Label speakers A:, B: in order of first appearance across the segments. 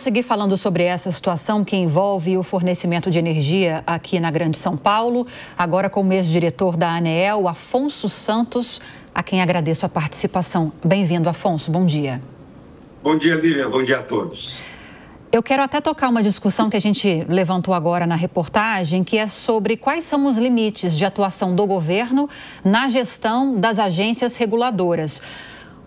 A: seguir falando sobre essa situação que envolve o fornecimento de energia aqui na Grande São Paulo. Agora com o ex-diretor da ANEEL, Afonso Santos, a quem agradeço a participação. Bem-vindo, Afonso. Bom dia.
B: Bom dia, Lívia. Bom dia a todos.
A: Eu quero até tocar uma discussão que a gente levantou agora na reportagem, que é sobre quais são os limites de atuação do governo na gestão das agências reguladoras.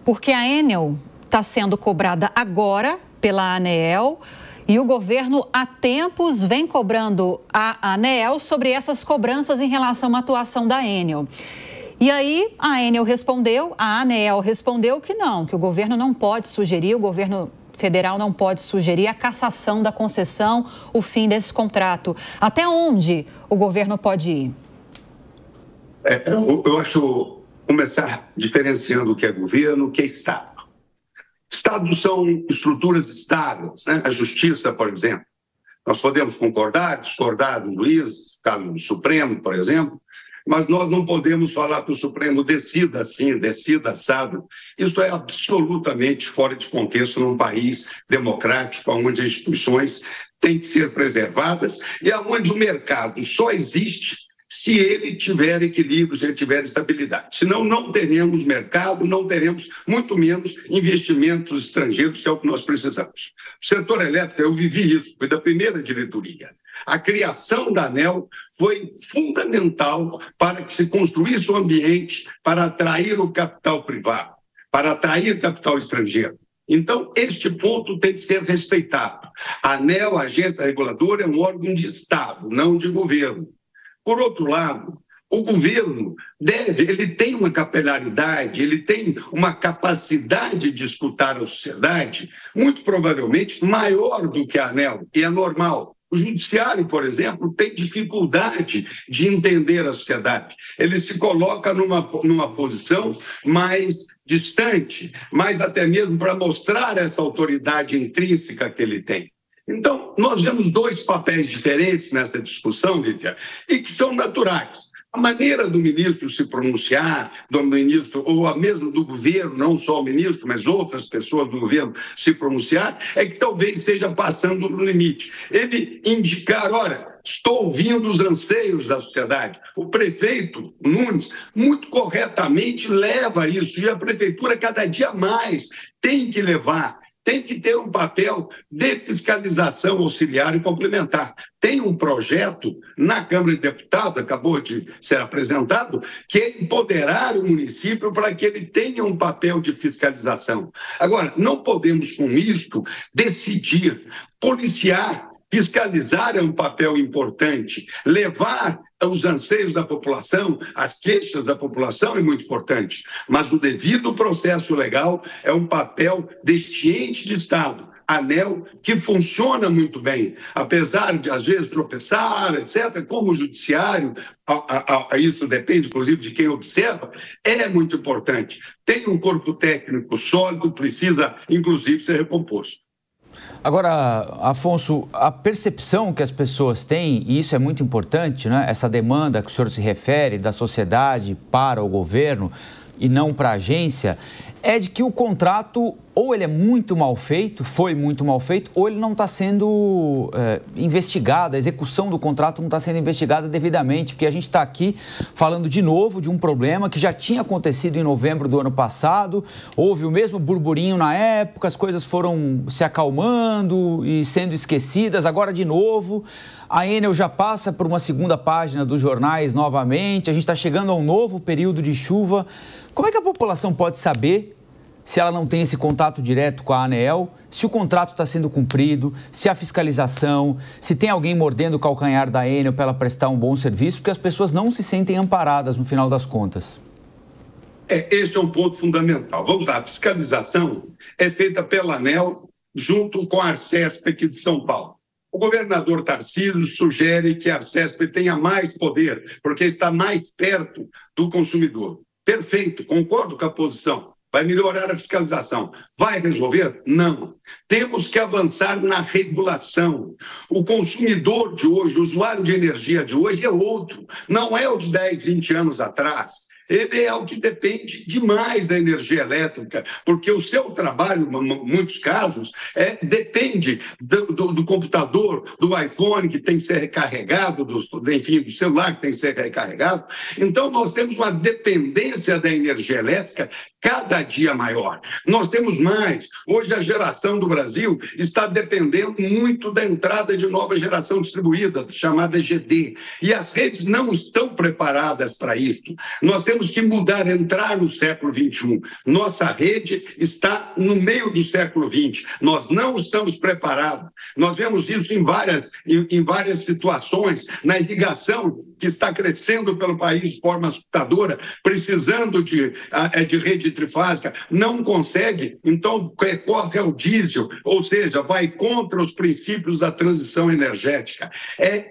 A: Porque a Enel está sendo cobrada agora pela ANEEL e o governo há tempos vem cobrando a ANEEL sobre essas cobranças em relação à atuação da Enel. E aí a ANEEL respondeu que não, que o governo não pode sugerir, o governo federal não pode sugerir a cassação da concessão, o fim desse contrato. Até onde o governo pode ir?
B: Eu acho começar diferenciando o que é governo e o que é Estado. Estados são estruturas estáveis, né? A justiça, por exemplo. Nós podemos concordar, discordar do juiz, caso do Supremo, por exemplo, mas nós não podemos falar para o Supremo decida assim, decida assado. Isso é absolutamente fora de contexto num país democrático, onde as instituições têm que ser preservadas e onde o mercado só existe se ele tiver equilíbrio, se ele tiver estabilidade. Senão não teremos mercado, não teremos muito menos investimentos estrangeiros, que é o que nós precisamos. O setor elétrico, eu vivi isso, foi da primeira diretoria. A criação da ANEEL foi fundamental para que se construísse um ambiente para atrair o capital privado, para atrair capital estrangeiro. Então, este ponto tem que ser respeitado. A ANEEL, a agência reguladora, é um órgão de Estado, não de governo. Por outro lado, o governo ele tem uma capilaridade, ele tem uma capacidade de escutar a sociedade, muito provavelmente maior do que a ANEEL, e é normal. O judiciário, por exemplo, tem dificuldade de entender a sociedade. Ele se coloca numa posição mais distante, mais até mesmo para mostrar essa autoridade intrínseca que ele tem. Então, nós vemos dois papéis diferentes nessa discussão, Lívia, e que são naturais. A maneira do ministro se pronunciar, do ministro, ou mesmo do governo, não só o ministro, mas outras pessoas do governo se pronunciar, é que talvez esteja passando no limite. Ele indicar, olha, estou ouvindo os anseios da sociedade. O prefeito Nunes, muito corretamente, leva isso, e a prefeitura cada dia mais tem que levar. Tem que ter um papel de fiscalização auxiliar e complementar. Tem um projeto na Câmara de Deputados, acabou de ser apresentado, que é empoderar o município para que ele tenha um papel de fiscalização. Agora, não podemos, com isto, decidir, policiar. Fiscalizar é um papel importante, levar os anseios da população, as queixas da população é muito importante, mas o devido processo legal é um papel deste ente de Estado, ANEEL, que funciona muito bem, apesar de às vezes tropeçar, etc., como o judiciário, isso depende inclusive de quem observa, é muito importante. Tem um corpo técnico sólido, precisa inclusive ser recomposto.
C: Agora, Afonso, a percepção que as pessoas têm, e isso é muito importante, né? Essa demanda que o senhor se refere da sociedade para o governo e não para a agência, é de que o contrato ou ele é muito mal feito, foi muito mal feito, ou ele não está sendo investigado, a execução do contrato não está sendo investigada devidamente, porque a gente está aqui falando de novo de um problema que já tinha acontecido em novembro do ano passado, houve o mesmo burburinho na época, as coisas foram se acalmando e sendo esquecidas, agora de novo, a Enel já passa por uma segunda página dos jornais novamente, a gente está chegando a um novo período de chuva. Como é que a população pode saber se ela não tem esse contato direto com a ANEEL, se o contrato está sendo cumprido, se a fiscalização, se tem alguém mordendo o calcanhar da Enel para ela prestar um bom serviço, porque as pessoas não se sentem amparadas no final das contas?
B: Esse é um ponto fundamental. Vamos lá, a fiscalização é feita pela ANEEL junto com a Arcesp aqui de São Paulo. O governador Tarcísio sugere que a Arcesp tenha mais poder, porque está mais perto do consumidor. Perfeito, concordo com a posição. Vai melhorar a fiscalização. Vai resolver? Não. Temos que avançar na regulação. O consumidor de hoje, o usuário de energia de hoje é outro. Não é o de 10, 20 anos atrás. ele é o que depende demais da energia elétrica, porque o seu trabalho, em muitos casos, depende do computador, do iPhone que tem que ser recarregado, do celular que tem que ser recarregado. Então, nós temos uma dependência da energia elétrica cada dia maior. Nós temos mais. Hoje, a geração do Brasil está dependendo muito da entrada de nova geração distribuída, chamada GD. E as redes não estão preparadas para isso. Nós temos que mudar, entrar no século XXI. Nossa rede está no meio do século XX. Nós não estamos preparados. Nós vemos isso em várias situações, na irrigação que está crescendo pelo país de forma assustadora, precisando de rede trifásica, não consegue, então recorre ao diesel, ou seja, vai contra os princípios da transição energética.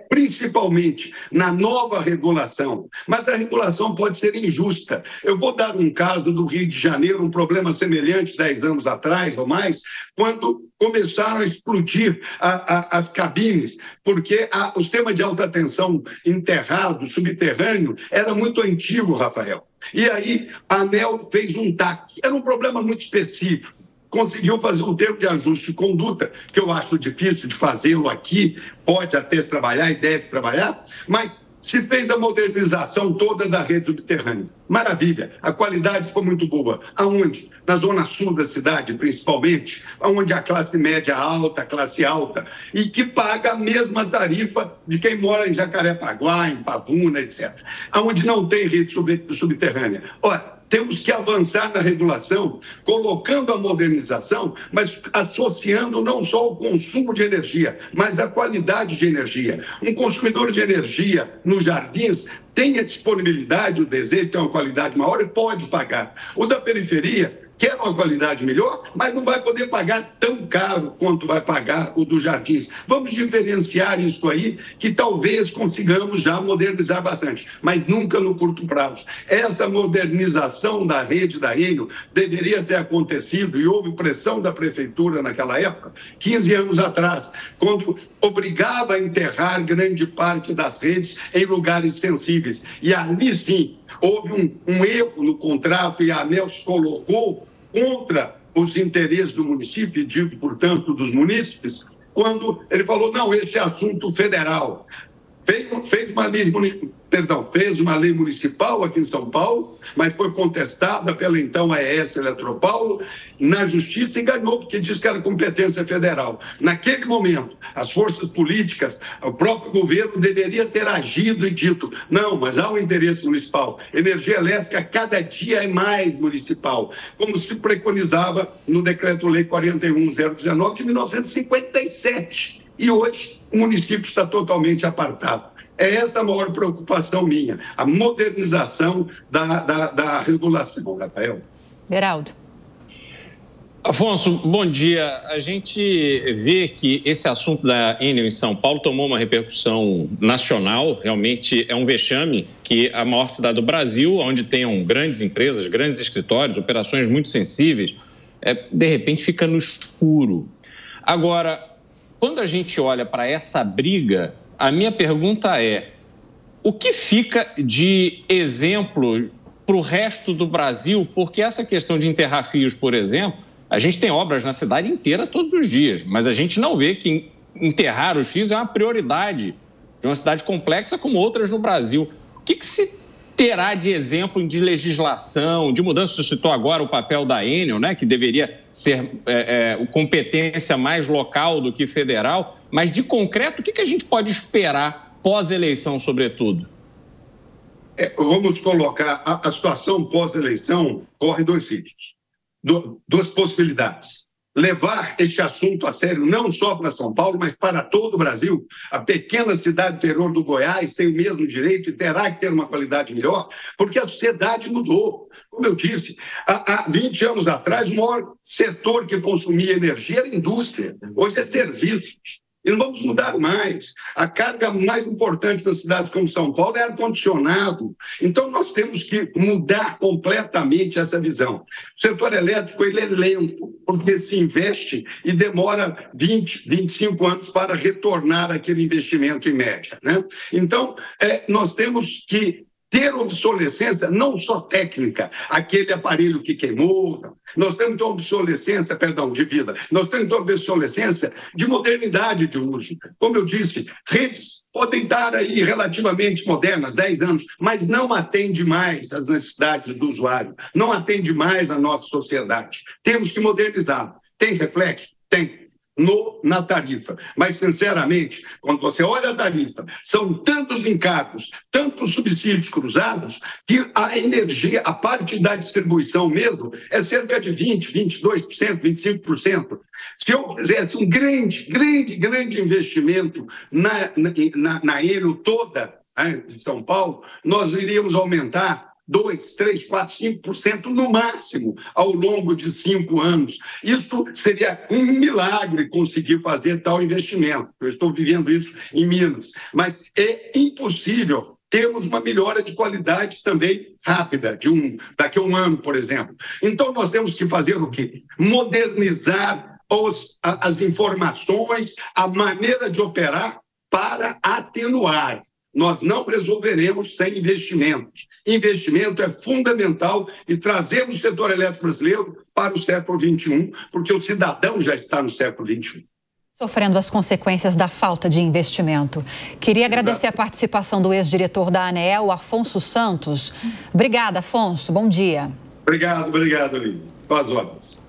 B: Principalmente na nova regulação, mas a regulação pode ser injusta. Eu vou dar um caso do Rio de Janeiro, um problema semelhante 10 anos atrás ou mais, quando começaram a explodir as cabines, porque o sistema de alta tensão enterrado, subterrâneo, era muito antigo, Rafael. E aí a ANEEL fez um TAC. Era um problema muito específico. Conseguiu fazer um termo de ajuste de conduta, que eu acho difícil de fazê-lo aqui, pode até se trabalhar e deve trabalhar, mas se fez a modernização toda da rede subterrânea. Maravilha, a qualidade ficou muito boa. Aonde? Na zona sul da cidade, principalmente, onde a classe média alta, a classe alta, e que paga a mesma tarifa de quem mora em Jacarepaguá, em Pavuna, etc. Aonde não tem rede subterrânea. Ora, temos que avançar na regulação, colocando a modernização, mas associando não só o consumo de energia, mas a qualidade de energia. Um consumidor de energia nos jardins tem a disponibilidade, o desejo de ter uma qualidade maior e pode pagar. O da periferia quer uma qualidade melhor, mas não vai poder pagar tão caro quanto vai pagar o dos jardins. Vamos diferenciar isso aí, que talvez consigamos já modernizar bastante, mas nunca no curto prazo. Essa modernização da rede da Enel deveria ter acontecido, e houve pressão da prefeitura naquela época, 15 anos atrás, quando obrigava a enterrar grande parte das redes em lugares sensíveis. E ali sim, houve um erro no contrato e a ANEEL se colocou contra os interesses do município, e digo, portanto, dos munícipes, quando ele falou, não, este é assunto federal. Fez uma lei municipal aqui em São Paulo, mas foi contestada pela então AES Eletropaulo na justiça e ganhou, porque diz que era competência federal. Naquele momento, as forças políticas, o próprio governo deveria ter agido e dito, não, mas há um interesse municipal. Energia elétrica cada dia é mais municipal, como se preconizava no Decreto-Lei 41.019 de 1957. E hoje o município está totalmente apartado. É essa a maior preocupação minha, a modernização da regulação, Rafael.
A: Beraldo.
D: Afonso, bom dia. A gente vê que esse assunto da Enel em São Paulo tomou uma repercussão nacional. Realmente é um vexame que a maior cidade do Brasil, onde tenham grandes empresas, grandes escritórios, operações muito sensíveis, de repente fica no escuro. Agora, quando a gente olha para essa briga, a minha pergunta é, o que fica de exemplo para o resto do Brasil? Porque essa questão de enterrar fios, por exemplo, a gente tem obras na cidade inteira todos os dias, mas a gente não vê que enterrar os fios é uma prioridade de uma cidade complexa como outras no Brasil. O que se terá de exemplo de legislação, de mudança? Você citou agora o papel da Enel, né, que deveria ser competência mais local do que federal, mas de concreto, o que a gente pode esperar pós-eleição, sobretudo?
B: Vamos colocar a situação pós-eleição, corre dois riscos, duas possibilidades. Levar este assunto a sério não só para São Paulo, mas para todo o Brasil. A pequena cidade interior do Goiás tem o mesmo direito e terá que ter uma qualidade melhor, porque a sociedade mudou. Como eu disse, há 20 anos atrás, o maior setor que consumia energia era a indústria, hoje é serviços. E não vamos mudar mais. A carga mais importante das cidades como São Paulo é ar-condicionado. Então, nós temos que mudar completamente essa visão. O setor elétrico ele é lento, porque se investe e demora 20, 25 anos para retornar aquele investimento em média, né? Então, nós temos que ter obsolescência não só técnica, aquele aparelho que queimou, nós temos obsolescência, de vida, nós temos obsolescência de modernidade de uso. Como eu disse, redes podem estar aí relativamente modernas, 10 anos, mas não atende mais às necessidades do usuário, não atende mais à nossa sociedade. Temos que modernizar. Tem reflexo? Tem. Na tarifa. Mas, sinceramente, quando você olha a tarifa, são tantos encargos, tantos subsídios cruzados, que a energia, a parte da distribuição mesmo, é cerca de 20%, 22%, 25%. Se eu fizesse um grande investimento na Enel toda, de São Paulo, nós iríamos aumentar 2%, 3%, 4%, 5% no máximo ao longo de 5 anos. Isso seria um milagre conseguir fazer tal investimento. Eu estou vivendo isso em Minas. Mas é impossível termos uma melhora de qualidade também rápida, daqui a um ano, por exemplo. Então, nós temos que fazer o quê? Modernizar as informações, a maneira de operar para atenuar. Nós não resolveremos sem investimentos. Investimento é fundamental e trazemos o setor elétrico brasileiro para o século XXI, porque o cidadão já está no século XXI.
A: Sofrendo as consequências da falta de investimento. Queria agradecer a participação do ex-diretor da ANEEL, Afonso Santos. Obrigada, Afonso. Bom dia.
B: Obrigado, Lívia. Com as ordens.